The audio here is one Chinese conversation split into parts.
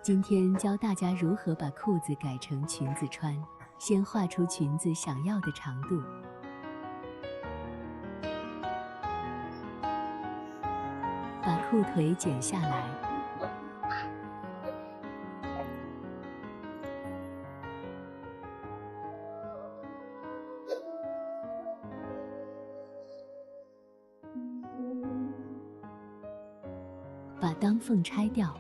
今天教大家如何把裤子改成裙子穿。先画出裙子想要的长度，把裤腿剪下来，把裆缝拆掉，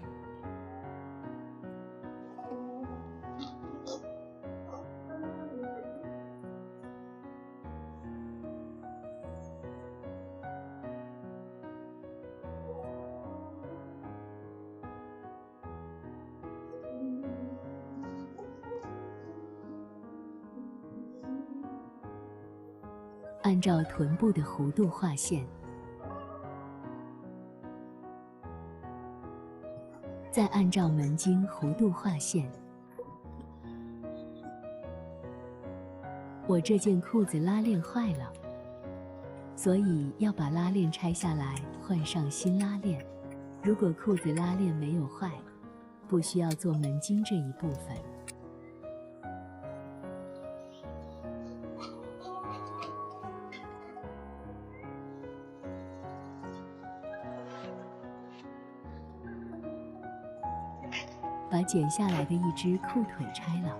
按照臀部的弧度画线，再按照门襟弧度画线。我这件裤子拉链坏了，所以要把拉链拆下来，换上新拉链。如果裤子拉链没有坏，不需要做门襟这一部分。把剪下来的一只裤腿拆了，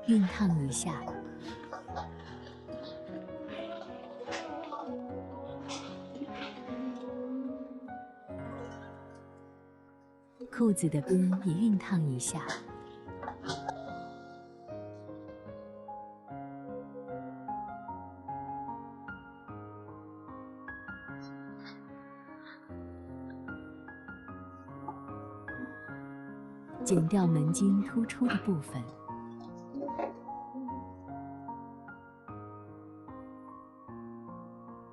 熨烫一下，裤子的边也熨烫一下，剪掉门襟突出的部分，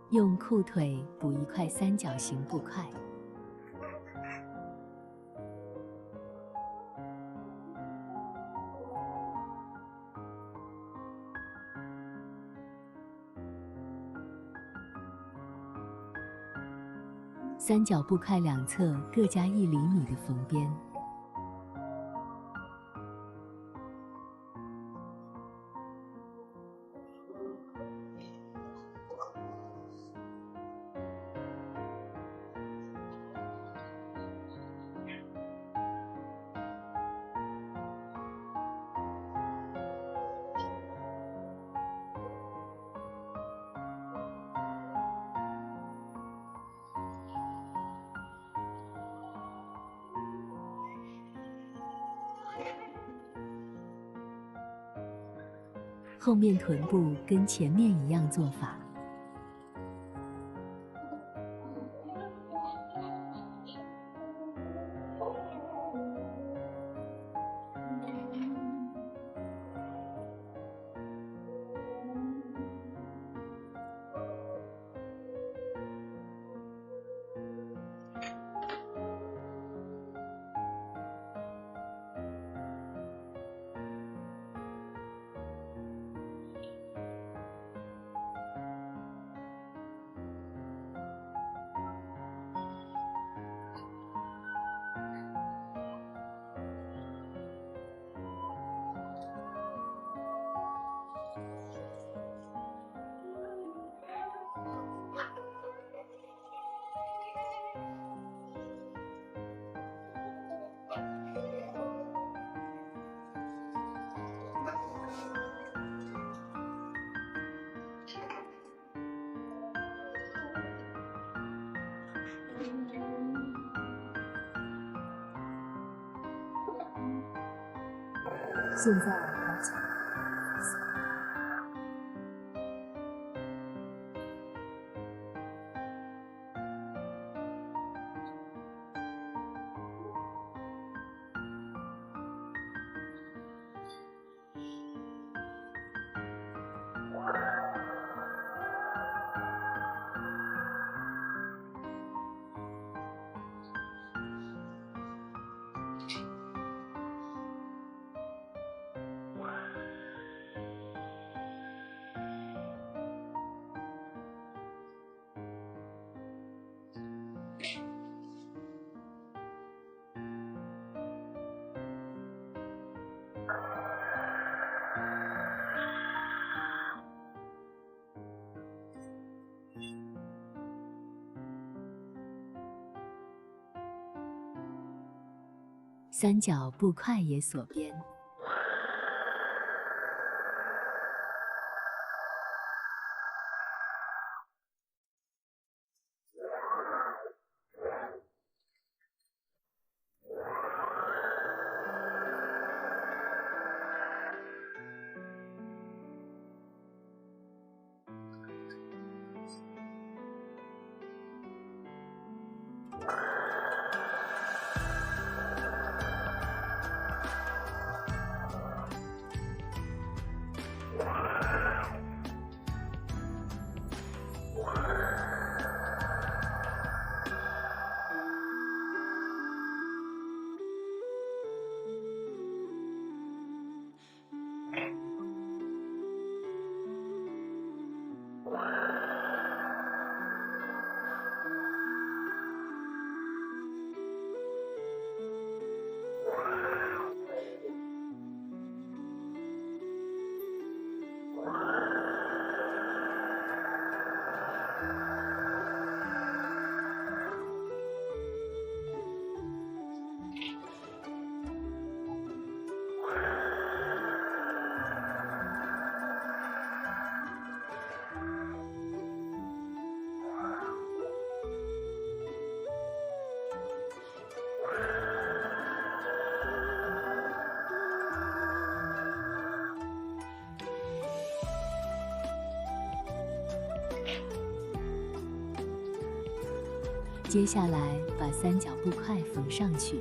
用裤腿补一块三角形布块，三角布块两侧各加1厘米的缝边。后面臀部跟前面一样做法，现在来讲三角布块也锁边。接下来把三角布块缝上去。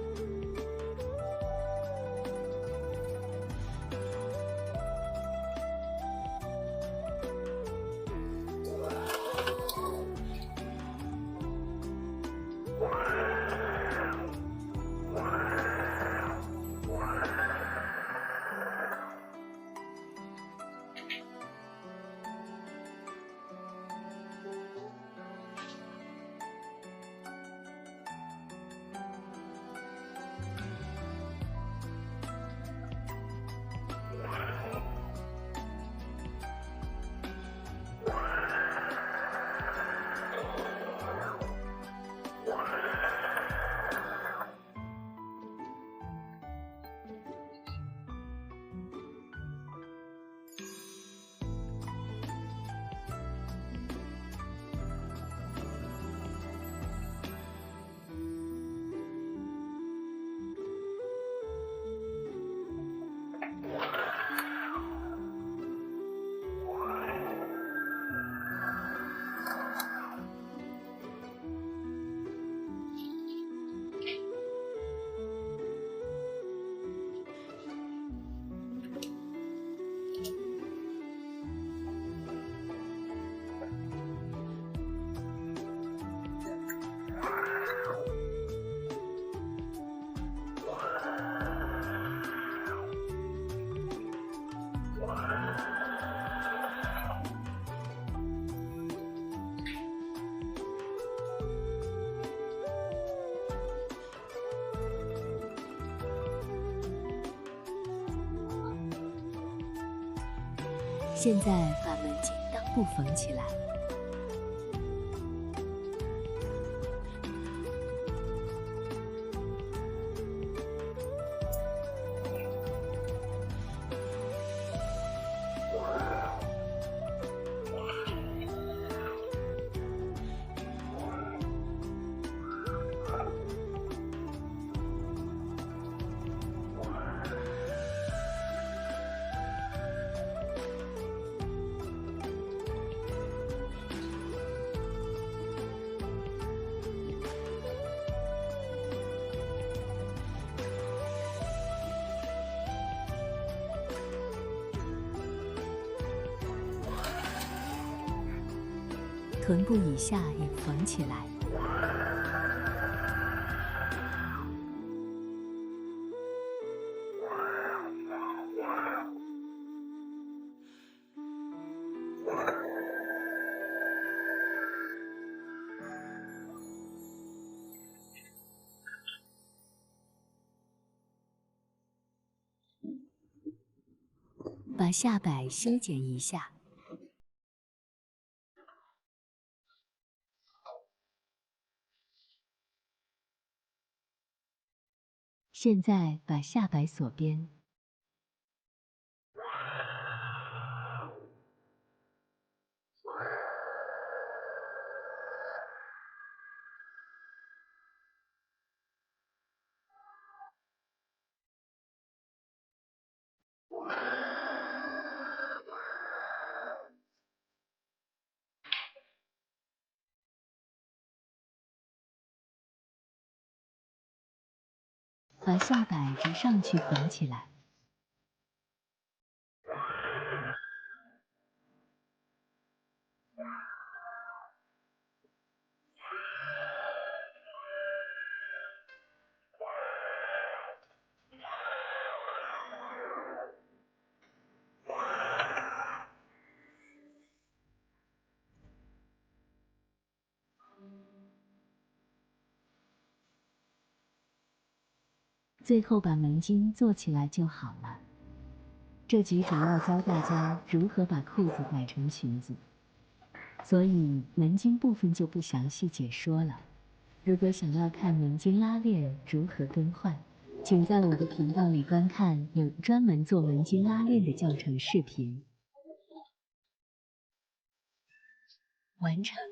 现在把门襟裆部缝起来。臀部以下也缝起来。把下摆修剪一下。现在把下摆锁边。把下摆直上去缝起来。最后把门襟做起来就好了。这集主要教大家如何把裤子改成裙子，所以门襟部分就不详细解说了。如果想要看门襟拉链如何更换，请在我的频道里观看有专门做门襟拉链的教程视频。完成。